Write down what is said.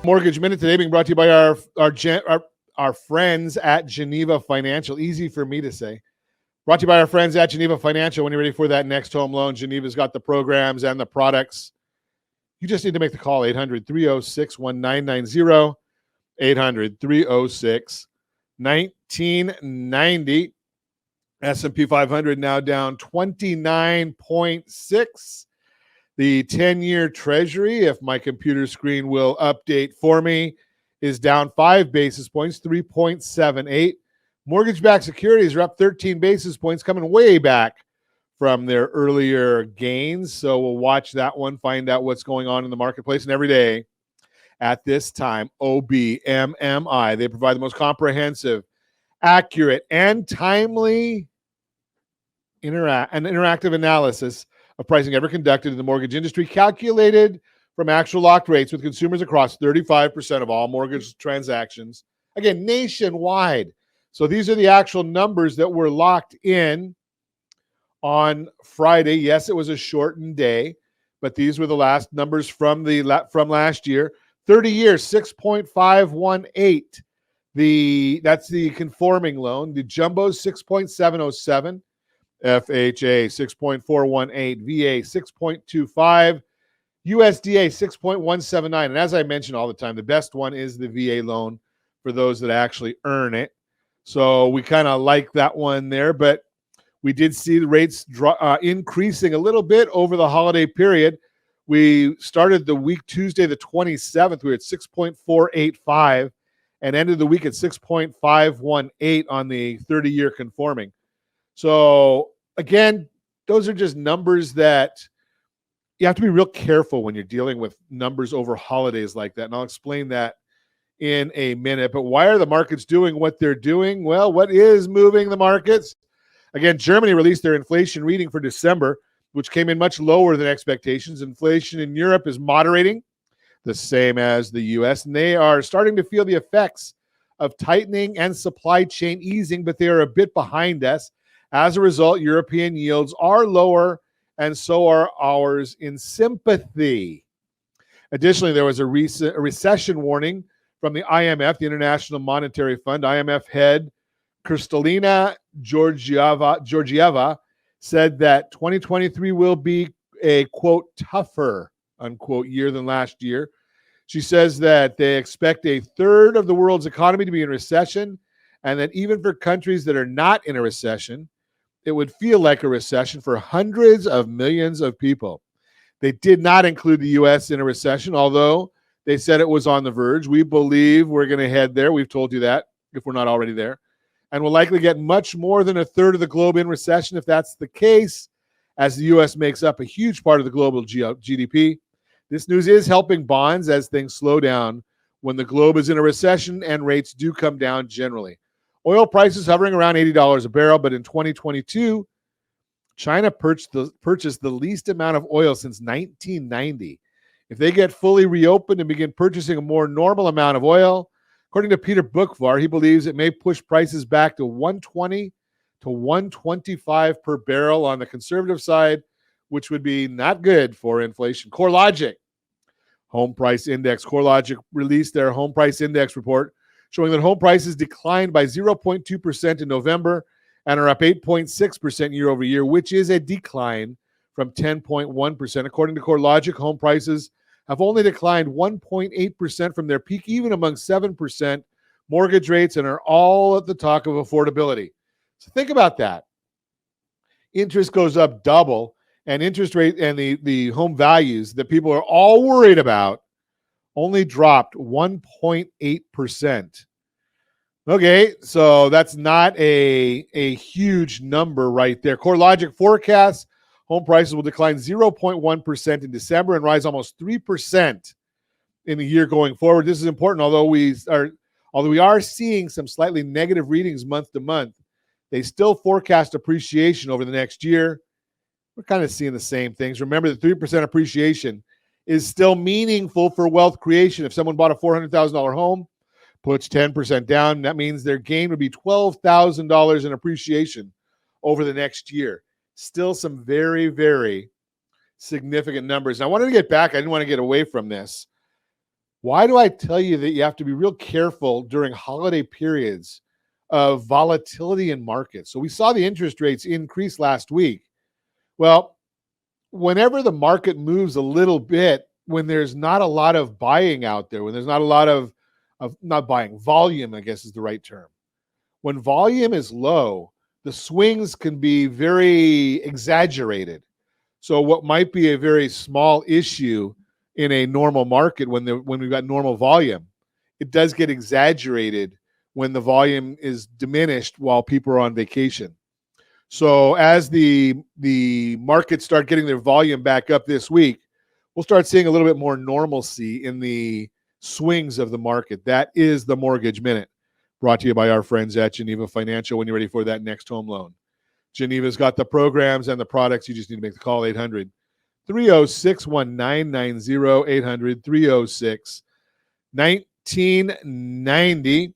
Mortgage Minute today being brought to you by our friends at Geneva Financial. Easy for me to say. Brought to you by our friends at Geneva Financial. When you're ready for that next home loan, Geneva's got the programs and the products. You just need to make the call, 800-306-1990, 800-306-1990. S&P 500 now down 29.6. The 10-year Treasury, if my computer screen will update for me, is down 5 basis points, 3.78. Mortgage-backed securities are up 13 basis points, coming way back from their earlier gains. So we'll watch that one, find out what's going on in the marketplace. And every day at this time, OBMMI, they provide the most comprehensive, accurate, and timely interactive analysis of pricing ever conducted in the mortgage industry, calculated from actual locked rates with consumers across 35% of all mortgage transactions. Again, nationwide. So these are the actual numbers that were locked in on Friday. Yes, it was a shortened day, but these were the last numbers from last year. 30 years, 6.518. That's the conforming loan. The jumbo 6.707. FHA 6.418, VA 6.25, USDA 6.179. And as I mention all the time, the best one is the VA loan for those that actually earn it. So we kind of like that one there, but we did see the rates increasing a little bit over the holiday period. We started the week Tuesday, the 27th. We were at 6.485 and ended the week at 6.518 on the 30-year conforming. So, again, those are just numbers that you have to be real careful when you're dealing with numbers over holidays like that. And I'll explain that in a minute. But why are the markets doing what they're doing? Well, what is moving the markets? Again, Germany released their inflation reading for December, which came in much lower than expectations. Inflation in Europe is moderating, the same as the U.S., and they are starting to feel the effects of tightening and supply chain easing, but they are a bit behind us. As a result, European yields are lower, and so are ours in sympathy. Additionally, there was a recession warning from the IMF, the International Monetary Fund. IMF head Kristalina Georgieva said that 2023 will be a, quote, tougher, unquote, year than last year. She says that they expect a third of the world's economy to be in recession, and that even for countries that are not in a recession, it would feel like a recession for hundreds of millions of people. They did not include the U.S. in a recession, although they said it was on the verge. We believe we're going to head there. We've told you that, if we're not already there. And we'll likely get much more than a third of the globe in recession if that's the case, as the U.S. makes up a huge part of the global GDP. This news is helping bonds as things slow down when the globe is in a recession and rates do come down generally. Oil prices hovering around $80 a barrel, but in 2022, China purchased the least amount of oil since 1990. If they get fully reopened and begin purchasing a more normal amount of oil, according to Peter Bookvar, he believes it may push prices back to $120 to $125 per barrel on the conservative side, which would be not good for inflation. CoreLogic Home Price Index. CoreLogic released their Home Price Index report, showing that home prices declined by 0.2% in November and are up 8.6% year over year, which is a decline from 10.1%. According to CoreLogic, home prices have only declined 1.8% from their peak, even among 7% mortgage rates, and are all at the talk of affordability. So think about that. Interest goes up double, and interest rate and the home values that people are all worried about only dropped 1.8%. Okay, so that's not a huge number right there. CoreLogic forecasts home prices will decline 0.1% in December and rise almost 3% in the year going forward. This is important, although we are seeing some slightly negative readings month to month. They still forecast appreciation over the next year. We're kind of seeing the same things. Remember that 3% appreciation is still meaningful for wealth creation. If someone bought a $400,000 home, puts 10% down, that means their gain would be $12,000 in appreciation over the next year. Still some very, very significant numbers. And I wanted to get back. I didn't want to get away from this. Why do I tell you that you have to be real careful during holiday periods of volatility in markets? So we saw the interest rates increase last week. Well, whenever the market moves a little bit, when there's not a lot of buying out there, when there's not a lot of not buying, volume, I guess is the right term. When volume is low, the swings can be very exaggerated. So what might be a very small issue in a normal market when we've got normal volume, it does get exaggerated when the volume is diminished while people are on vacation. So as the markets start getting their volume back up this week, we'll start seeing a little bit more normalcy in the swings of the market. That is the Mortgage Minute, brought to you by our friends at Geneva Financial when you're ready for that next home loan. Geneva's got the programs and the products. You just need to make the call, 800 306 1990, 800 306 1990.